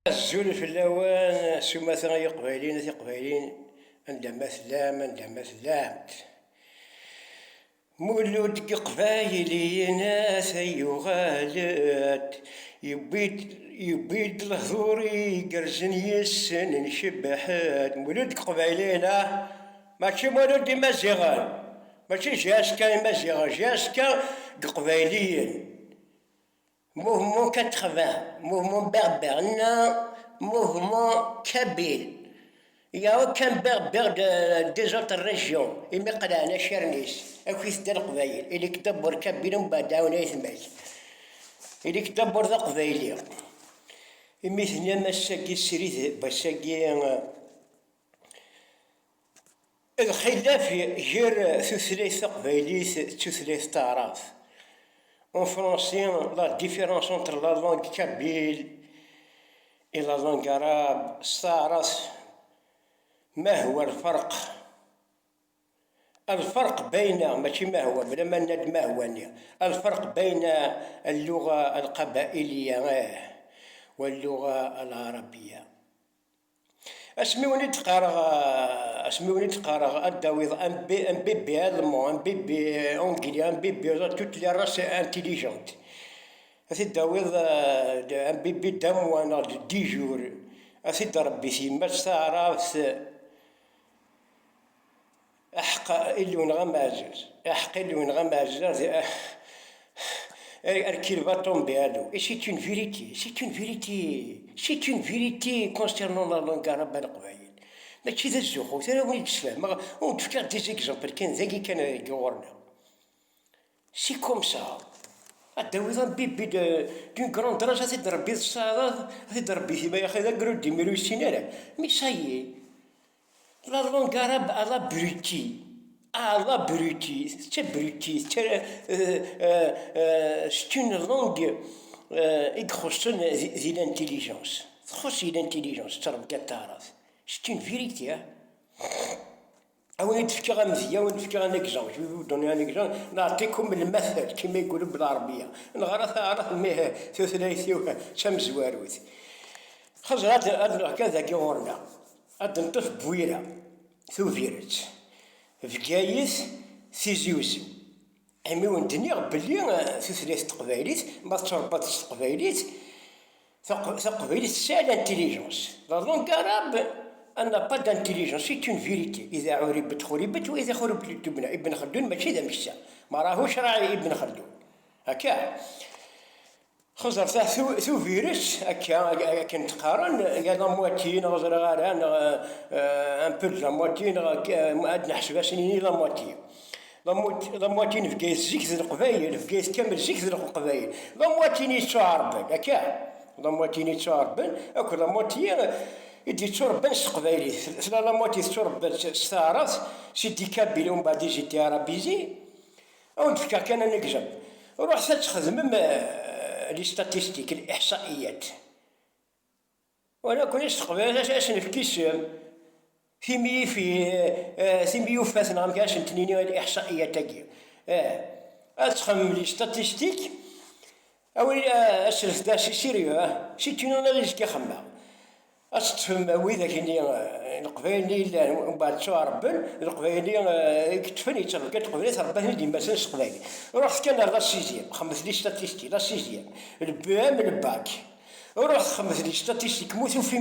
الزول في اللوان سما ثاني قبايلين عندما سلام مولود قبايلي ناس يغالات يبيد الهضوري قرزن يسن نشبحات مولود قبايلينا ماشي مولود مزيغان ماشي جاسكا مزيغان جاسكا قبايليين موفمون كاتخفان موفمون بربرنا موفمون كابيل ياو كان بربر دي زوت ريجيون إمي قلانا شرنيس أكويس ديال القبايل إلي كدبر كابيل ومن بعد عاونا يثمات إلي كدبر ذا قبايلي إمي ثنيا مساكي سريت بساكي الخلاف جير ثلاث قبايليت ثلاث تعراف. En français, la différence entre la langue kabyle et la langue arabe صارت ما هو الفرق؟ الفرق بين ماشي ما هو بلا ما ند ما هو الفرق بين اللغة القبائلية واللغة العربية. اسمي تقرا الداويض ان بيبي المون ان بيبي اونجلي ان بيبي توت لي راس انتيليجونت هذي الداويض ان بيبي دموانا دي جور اسيد ربي سيما تعرف احق اللي ونغمازز احق اللي ونغمازز الكلمة تومبي هادو et c'est une vérité concernant la langue arabe القبايل ماشي ذا الزخو ثاني وين تفهم ونتفكر دي زيكزامبل كان ذاكي كان يقورنا سي كوم سا الداويض بيبي دون كرون دراجة تضربي الصالات تضربي فيما يا اخي ذا قرود ميلو السينارة مي سايي لا لونغ عرب على بروتي la bruti, c'est bruti, c'est une langue égrossonne d'intelligence. Trop d'intelligence, c'est une vérité. أولا نتفكر مزيان ونتفكر ان اكزامبل جو فو دوني ان اكزامبل نعطيكم المثل كما يقولوا بالعربية نغرث عرف ميه ثلاثي شمزواروث خزر هاد الحكاية كي غورنا هاد نطف بويرة ثوفيرت فكايس سيزيوزو عمي وندنيغ بلي ثلاث قبايليت ما تربط قبايليت قبايليت سا لانتيليجونس لا لونغ عرب أنا با دانتيليجونس سي اون فيريتي إذا خربت وإذا خربت تبنى ابن خلدون ماشي ذا مشتا ما راهوش راعي ابن خلدون هكا خزر ثو فيروس هكا كنتقارن يا لا مواتي نغزر غاران ان بو لا مواتي عاد نحسبها سنيني لا مواتي لا مواتي نفكايس زيك ذي القبايل نفكايس كامل زيك ذي القبايل لا مواتي نيتشاربن هكا لا مواتي نيتشاربن هاكا لا مواتي يدي تشربن قبايلي لا مواتي تشربن ستارات سيدي كابيلي ومن بعد جيتي عربيزي او نفكر كان نكجب روح تخدم لي ستاتيستيك الاحصائيات وانا كنت قبل اش نفكيس في ميوفات نعم كاش نتنيني الاحصائيات تاعي اتخم لي ستاتيستيك او اش دا سيريو سي تي نوناليز كي خما أستفهم وذاك اللي القبايلي ومن بعد شو ربن القبايلي كتفني تربى القبايلي تربى ديما سنس قبايلي رحت كان لا سيزيام خمس لي ستاتيستيك لا سيزيام البام الباك رحت خمس لي ستاتيستيك موتوا في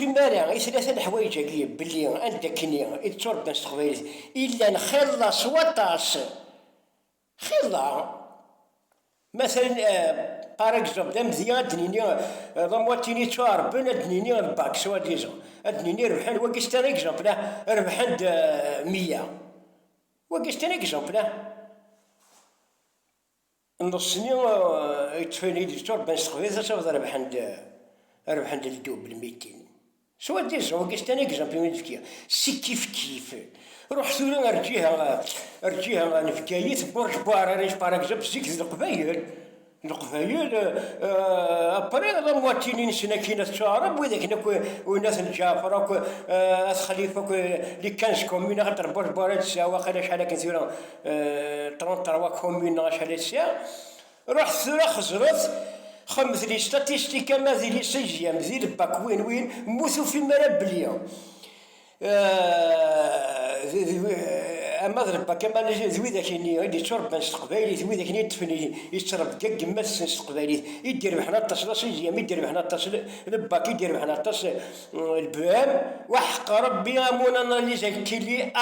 مارع ثلاثة الحوايج هكي بلي عندك نيا تربى نس قبايلي إلا نخلص وطاس خلا مثلا par exemple مزيان دنيني لا مواتيني تشاربن دنيني الباك سوا ديزون دنيني ربحان واقيس تاني اكزامبل ربحان 100 واقيس تاني اكزامبل نصني يتفاني دي تشاربن سخويزا سوا ربحان الدوبل 200 سوا ديزون واقيس تاني اكزامبل من الفكية سي كيف روح ثورا ارجيها نفكايت برج بارانيش باغ اكزامبل زيك القبايل ابري لا مواتيني نسنا كاين تشارب وذاك وناس الجافر خليفه اللي كانش كومين غير برج بارد ساعه واخا شحال كنثيرا 33 كومين شحال ساعه رحت خزرت خمس لي ستاتيستيك ما ذي لي سجيام ذي الباك وين موثو في مراب اليوم. اما ضربا كما ذوي ذاك اللي تشرب استقبالي ذوي ذاك اللي تفني يشرب كاك ماس استقبالي يدير بحنا التصل ايام يدير بحنا التصل الباك يدير بحنا التصل البام وحق ربي امونا اللي زي كيلي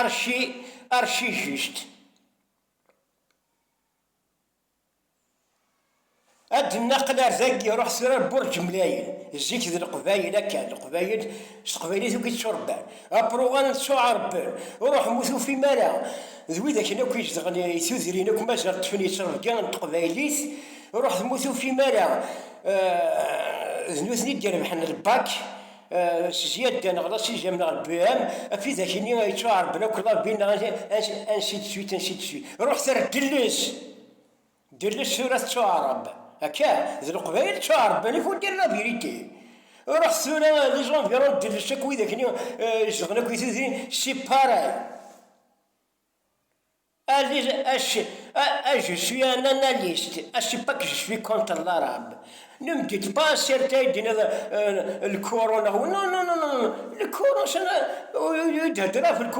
ارشي جوست. هاد النقل ذاك يروح سير برج ملاين الزيت ذي القبايل كان القبايل استقبالي ذوك يتشربان ابروغان تشعرب روح موثو في مالا ذوي ذاك انا كيشتغل يسوزرينك ما زرت فني تشرب كان القبايليس روح موثو في مالا ذنوثني ديال بحال الباك زياد انا غلاس جا من البيام في ذاك اللي يتشعرب بنا كل بينا انسيت سويت روح سير دلس سورة تشعرب هكا ذي القبائل تشعرب بالي فو دير لا فيريتي روح سورة لي جون فيرون دير الشكوي ذاك اللي يشتغلوا كيتوزين سي باراي. Je suis un analyste. Je ne sais pas que je suis contre l'arabe. Ne me dites pas certains disent le Coran. Non. Le Coran,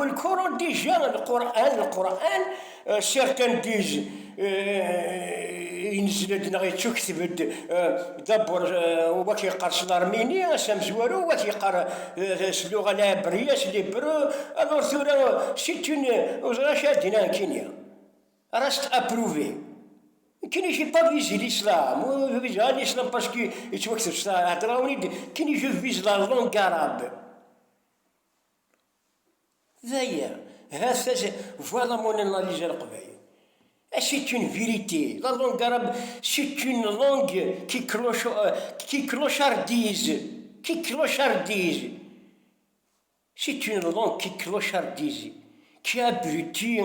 le Coran déjà, le Coran, certains disent ينزل دنا غيتكتب دبر هو كيقرا الارميني سامزوارو هو كيقرا اللغه العبريه ليبرو الوغ ثورا سيتون وزرا شادينا كينيا راست ابروفي كاين يجي با فيزي الاسلام فيزي الاسلام باسكو يتوكتب هضراوني كاين يجي فيز لا لونغ عرب ذايا هذا فوالا مون اناليز القبائل. C'est une vérité. La langue arabe, c'est une langue qui clochardise. C'est une langue qui clochardise, qui abrutit,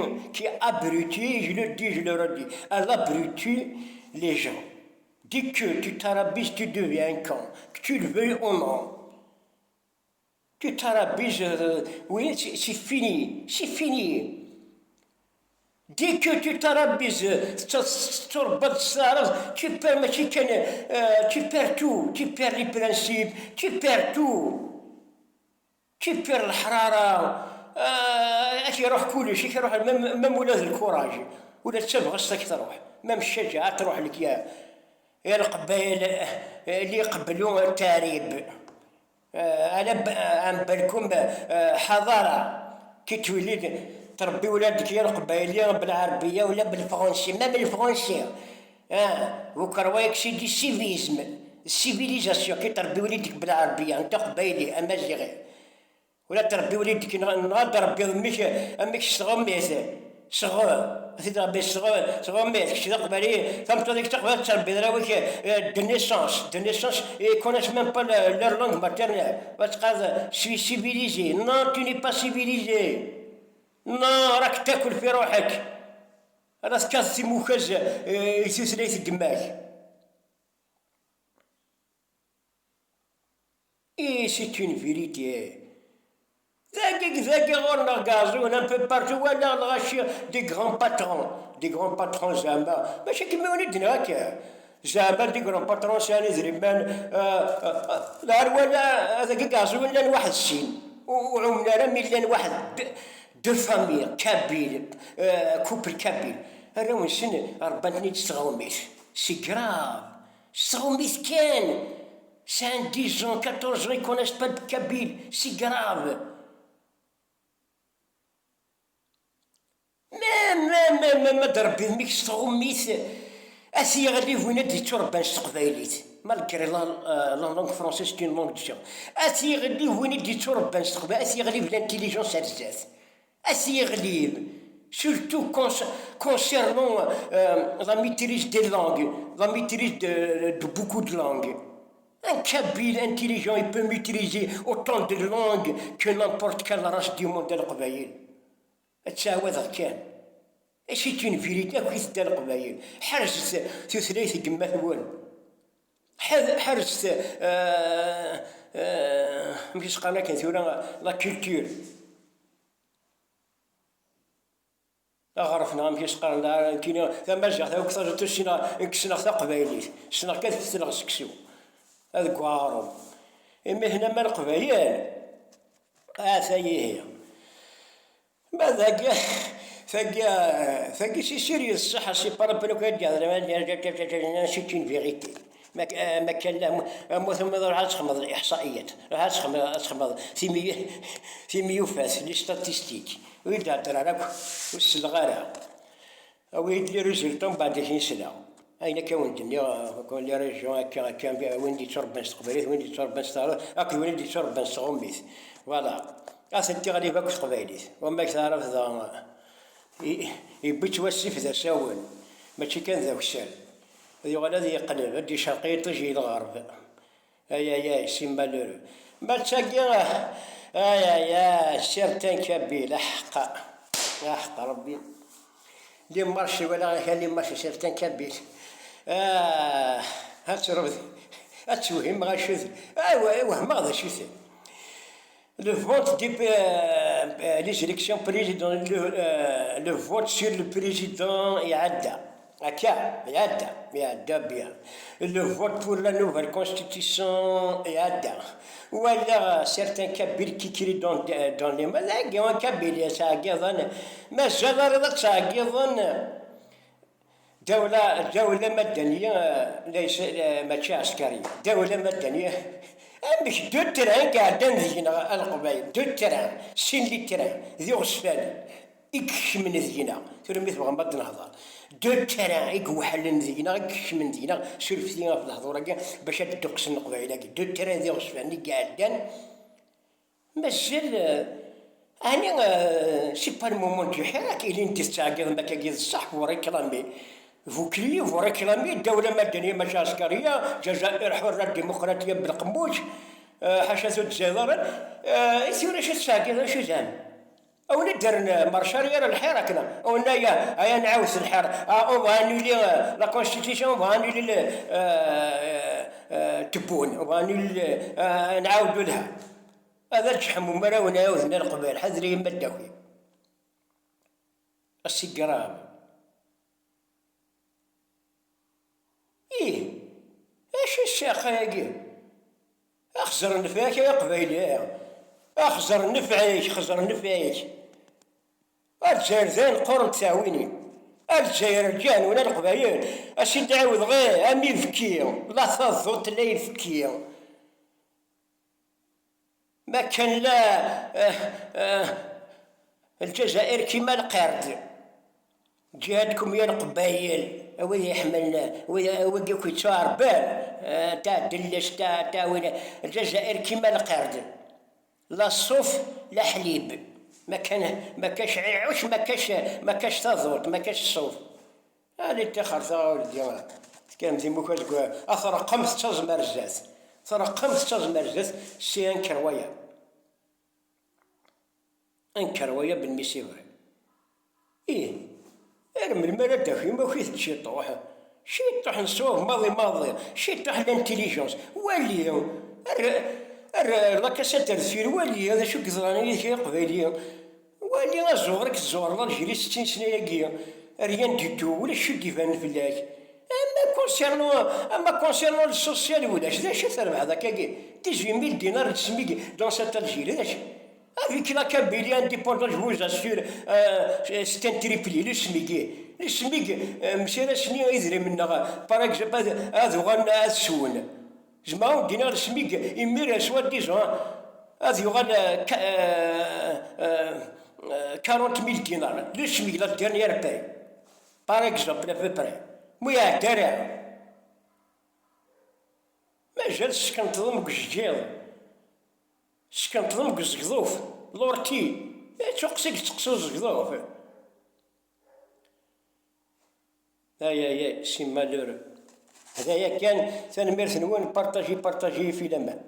je le dis, elle abrutit les gens. Dès que tu t'arabises, tu deviens un con, que tu le veuilles ou non. Tu t'arabises, oui, c'est fini. Dès que tu t'arabises, tu perds tout, tu perds les principes, tu perds tout. Tu perds الحرارة كيروح كلشي كيروح ميم ولاد الكوراج ولا تبغى خصك تروح ميم الشجاعة تروح لك يا القبائل اللي يقبلوا التاريب. على عن بالكم حضارة كي تولي تربي ولادك يا القبايلية بالعربية ولا بالفرنسي ما بالفرنسي وكروايك سيدي سيفيزم السيفيليزاسيون كي تربي وليدك بالعربية انت قبايلي امازيغي ولا تربي وليدك نهار تربي امك صغميت تربي صغميت كشي قبالي فهمت هذيك تقبل تربي دراويك دو نيسونس يكونش ميم با لور لونغ ماتيرنال وتقال سوي سيفيليزي نو تو ني با سيفيليزي راك تاكل في روحك راك كاسي موكاز يسوسليت دماك. سي اون فيريتي ذاك غورنا غازون ان بو بارتو ولا غاشي دي غران باترون زعما ماشي كيما وليدنا هكا زعما دي غران باترون ساني زريمان نهار ولا هذاك غازون لان واحد السين وعمنا راه مليان واحد دو فامي كابيل كوبل كابيل راهو سن رباني تستغوميت سي غراف تستغوميت كان سان 10 ans 14 ans ils connaissent pas de kabyle c'est grave ما دربي ميك تستغوميت اسي غادي وين دي تربان استقبايليت مالكري لا لونغ فرونسيس كاين لونغ ديجا اسي غادي وين دي تربان استقبال اسي غادي لانتيليجونس الزاف اسي غليب surtout concernant la maîtrise des langues, la maîtrise de beaucoup de langues. Un kabyle intelligent, il peut maîtriser autant de langues que n'importe quelle race du monde القبائل. تساوى كان. Et c'est une vérité كي القبائل. حرجت ثلاثة كما ثوال. حرجت مش قالنا كنثورا لا كولتور. غرفنا مشي سقرنا كينا ثماجة ثا وكثر تسنا كسنا ثقبايليت سنا كتفتنا سكسو هذا كوارو إما هنا ما القبايل ثاي هي ماذا كاع ثاقي سي سيريوس الصحة سي بارابلو كاديا شيتين فيغيتي ما كان لا مثلا راح تخمض الاحصائيات راح تخمض في ميوفاس لي ستاتيستيك ويدا تراك والسلغاره او يدير ريزلتون بعد 20 سنه اين كان الدنيا كون لي ريجيون كان وين دي تربان استقباليت وين دي تربان استغرب اكو وين دي تربان استغميت فوالا اسنتي غادي باك استقباليت وما تعرف ذا يبيت وسيف ذا ساون ماشي كان ذا وشال يغلى ذي يقلب هدي شرقية تجي الغرب يا سيما لولو ما تساقي يا سيرتين كبير حق ربي لي مارشي ولا كان لي مارشي سيرتين كبير هاتشرب هاتشوهم غاشوث ايوا ما شوث le vote les élections président le vote sur le président يعدى هكا يعدى بيان لو فوت بور لا نوفيل كونستيتيسيون يعدى ولا سيرتان كبير كيكري دون لي ملاقي وان كبير يساقيضن ما جدر تساقيضن دولة مدنية ليس ماشي عسكرية دولة مدنية مش دو تران قاعدين ذينا القبايل دو تران سين لي تران ذي غسفان إكش من ذينا ترى مثل غمض نهضر دو تران إك وحلن ذينا إكش من ذينا سلف ذينا في الحضورة باش تدقس القبايل دو تران ذي غسفان قاعدين مازال أنا سي با المومون دو حراك إلي انت تستعقل ما كاكيد الصح وريكلامي فوريكلامي الدولة مدنية ماشي عسكرية جزائر حرة ديمقراطية بالقموش حاشا الجزائر يسير اش تساقي شو زعما او ندير مارشاريا الحراكنا او نايا هيا نعاوز الحر او فانولي لا كونستيتيسيون فانولي تبون فانولي نعاودو لها هذا تشحمو مرا ونعاودنا القبائل حذري يما الداوي السيكرام اش الشيخ هاكي اخزر نفاك يا قبيلي اخزر نفعيك الجزائر ذا القرن تساويني الجزائر رجال ولا القبايل اش ندعوذ غير امي يفكيو لا تضوط لا يفكيو ما كان لا الجزائر كيما القرد جهادكم يا القبايل وي يحملنا وي كيتشار بال تاع دلش تاع وين الجزائر كيما القرد لا الصوف لا حليب ما كاش عيوش ما كاش تضوط ما كاش الصوف هاني تخرثا ولدي كان زيموك تقول اثرقمت تزمرزات سي انكرويا بالميسيفري ارمي المرا داخل ما كيف شي طوح نصوف ماضي شي طوح الانتيليجونس والي لا كاسات الفير والي هذا شو كزراني كي قبيليه والي زورك الزور الجيري 60 سنه ياكيا ريان ديتو ولا شو كيفان فلاك اما كونسيرنو السوسيال ولا شي تربح هذاك كي 18000 دينار تسميك دون سات الجيري avec la Kabylie indépendante, je vous assure, c'est un triplé, le SMIC, monsieur le SMIC, par exemple, à Soun. Je m'en dis, le SMIC, il mire soi-disant, il y aura 40 000 dinars, le SMIC, la dernière paye, par exemple, à peu près. Moi, il y a derrière. Mais je sais quand on سكنتظن قزقذوف لورتي تقصيك تقصو زقذوف يا سي مالور هذايا كان تنميرت نوان بارطاجي في لما